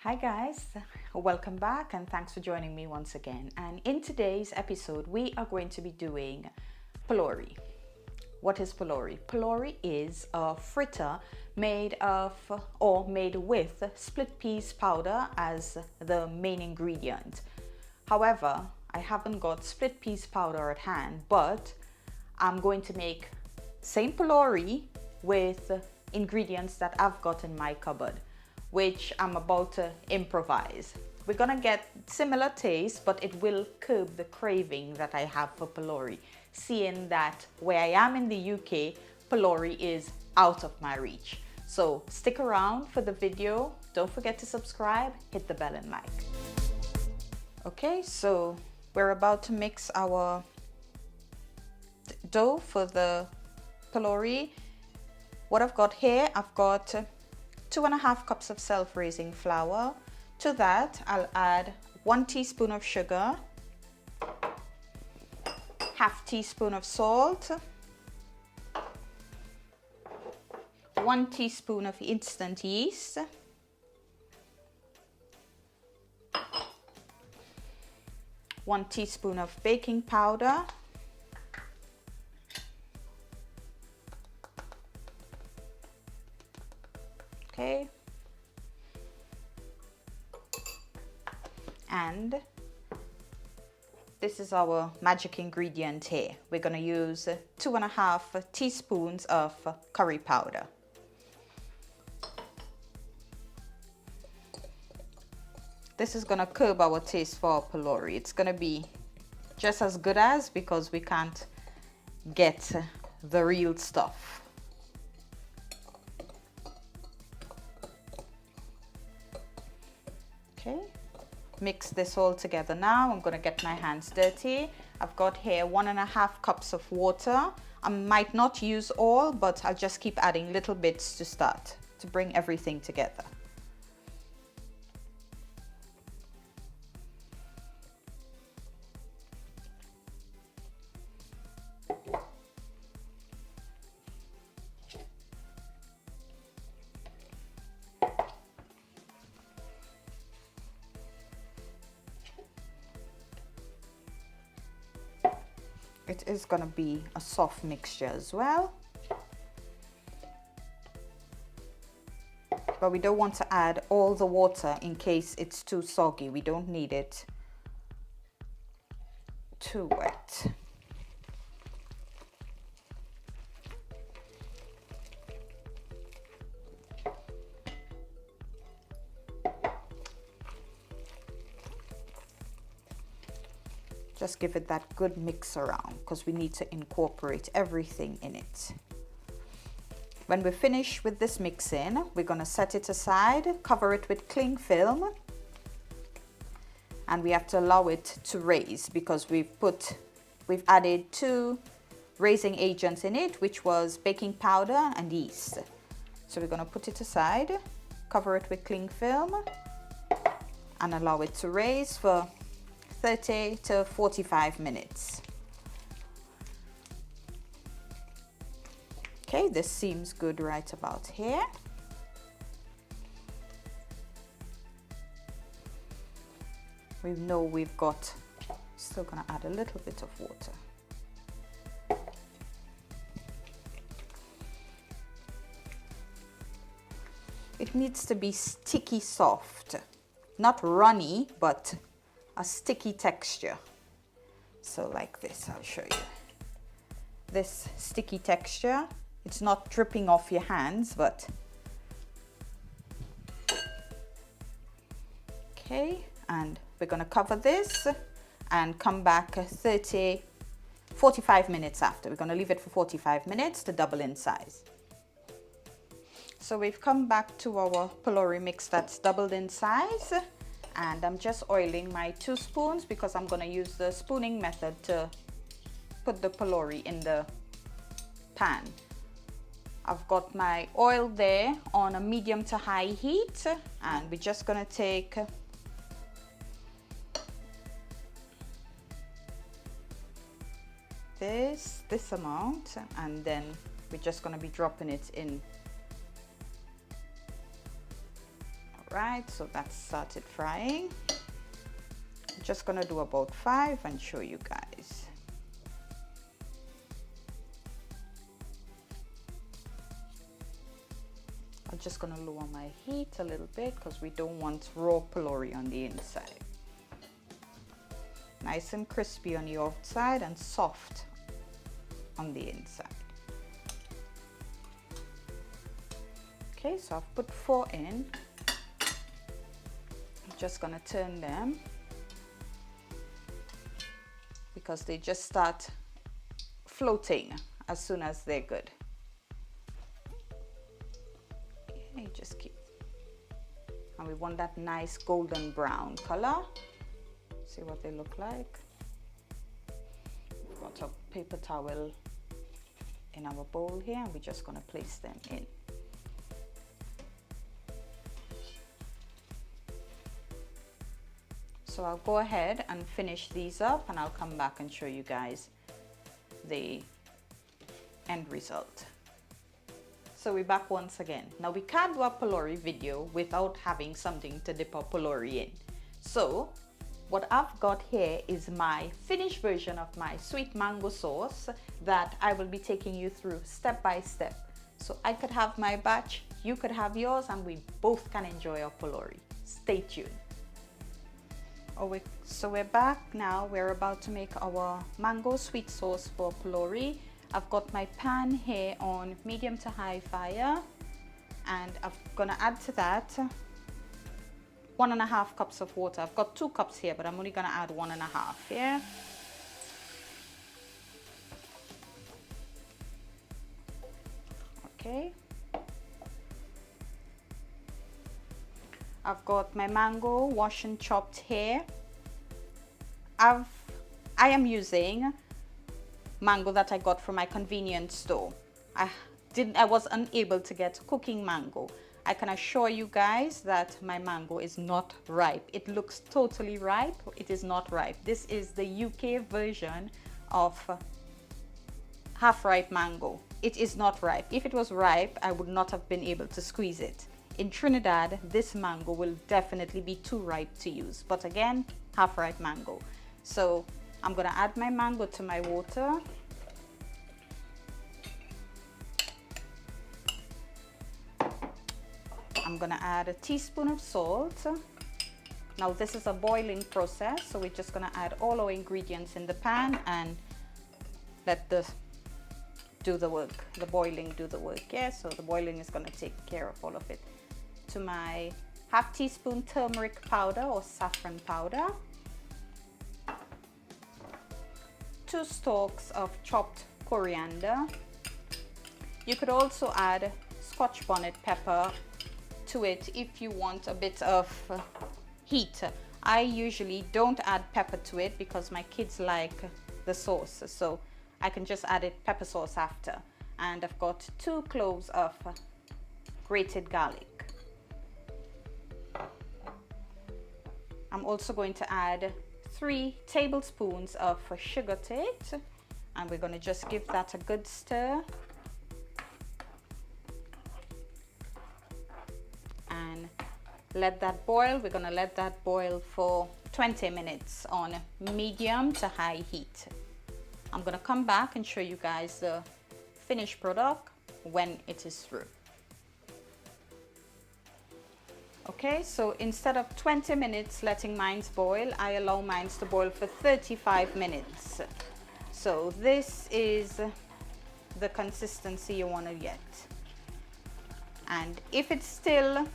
Hi guys, welcome back and thanks for joining me once again. And in today's episode, we are going to be doing Phulourie. What is Phulourie? Phulourie is a fritter made of or made with split peas powder as the main ingredient. However, I haven't got split peas powder at hand, but I'm going to make same Phulourie with ingredients that I've got in my cupboard, which I'm about to improvise. We're gonna get similar taste, but it will curb the craving that I have for Phulourie, seeing that where I am in the UK, Phulourie is out of my reach. So stick around for the video. Don't forget to subscribe, hit the bell and like. Okay, so we're about to mix our dough for the Phulourie. What I've got here, I've got 2.5 cups of self-raising flour. To that, I'll add 1 teaspoon of sugar, half teaspoon of salt, 1 teaspoon of instant yeast, 1 teaspoon of baking powder, okay, and this is our magic ingredient here. We're going to use 2.5 teaspoons of curry powder. This is going to curb our taste for our Phulourie. It's going to be just as good as, because we can't get the real stuff. Okay, mix this all together now. I'm going to get my hands dirty. I've got here 1.5 cups of water. I might not use all, but I'll just keep adding little bits to start to bring everything together. It is going to be a soft mixture as well, but we don't want to add all the water in case it's too soggy. We don't need it too wet. Just give it that good mix around, because we need to incorporate everything in it. When we're finished with this mixing, we're going to set it aside, cover it with cling film, and we have to allow it to raise, because we've added 2 raising agents in it, which was baking powder and yeast. So we're going to put it aside, cover it with cling film, and allow it to raise for 30 to 45 minutes. Okay, this seems good right about here. We know we've got, still gonna add a little bit of water. It needs to be sticky soft, not runny, but a sticky texture. So like this, I'll show you. This sticky texture, it's not dripping off your hands, but okay. And we're gonna cover this and come back 45 minutes after. We're gonna leave it for 45 minutes to double in size. So we've come back to our Phulourie mix that's doubled in size. And I'm just oiling my 2 spoons, because I'm going to use the spooning method to put the Phulourie in the pan. I've got my oil there on a medium to high heat, and we're just going to take this amount, and then we're just going to be dropping it in. All right, so that started frying. I'm just gonna do about 5 and show you guys. I'm just gonna lower my heat a little bit because we don't want raw phulourie on the inside. Nice and crispy on the outside and soft on the inside. Okay, so I've put 4 in. I'm just gonna turn them because they just start floating as soon as they're good. Okay, just keep, and we want that nice golden brown color. See what they look like. We've got a paper towel in our bowl here, and we're just gonna place them in. So I'll go ahead and finish these up, and I'll come back and show you guys the end result. So we're back once again. Now we can't do a phulourie video without having something to dip our phulourie in. So what I've got here is my finished version of my sweet mango sauce that I will be taking you through step by step. So I could have my batch, you could have yours, and we both can enjoy our phulourie. Stay tuned. So we're back now. We're about to make our mango sweet sauce for phulourie. I've got my pan here on medium to high fire, and I'm gonna add to that 1.5 cups of water. I've got 2 cups here, but I'm only gonna add 1.5 here. Okay. I've got my mango washed and chopped here. I am using mango that I got from my convenience store. I was unable to get cooking mango. I can assure you guys that my mango is not ripe. It looks totally ripe. It is not ripe. This is the UK version of half-ripe mango. It is not ripe. If it was ripe, I would not have been able to squeeze it. In Trinidad, this mango will definitely be too ripe to use. But again, half-ripe mango. So I'm gonna add my mango to my water. I'm gonna add a teaspoon of salt. Now this is a boiling process, so we're just gonna add all our ingredients in the pan and let the boiling do the work. Yeah, so the boiling is gonna take care of all of it. To my half teaspoon turmeric powder or saffron powder, 2 stalks of chopped coriander. You could also add Scotch bonnet pepper to it if you want a bit of heat. I usually don't add pepper to it because my kids like the sauce, so I can just add it pepper sauce after. And I've got 2 cloves of grated garlic. I'm also going to add 3 tablespoons of sugar to it, and we're going to just give that a good stir. And let that boil. We're going to let that boil for 20 minutes on medium to high heat. I'm going to come back and show you guys the finished product when it is through. Okay, so instead of 20 minutes letting mine boil, I allow mine to boil for 35 minutes. So this is the consistency you want to get. And if it's still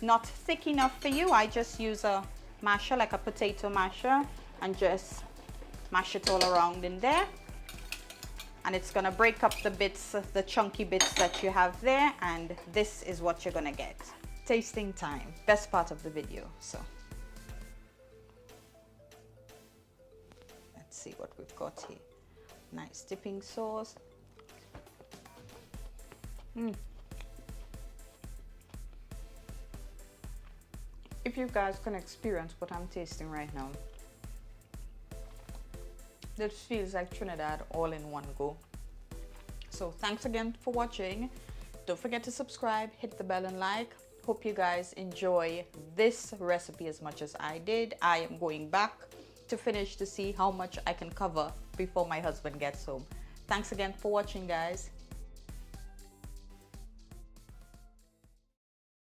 not thick enough for you, I just use a masher, like a potato masher, and just mash it all around in there. And it's gonna break up the bits, the chunky bits that you have there, and this is what you're gonna get. Tasting time, best part of the video. So let's see what we've got here. Nice dipping sauce. If you guys can experience what I'm tasting right now, this feels like Trinidad all in one go. So thanks again for watching. Don't forget to subscribe, hit the bell and like. hope you guys enjoy this recipe as much as I did. I am going back to finish to see how much I can cover before my husband gets home. Thanks again for watching, guys.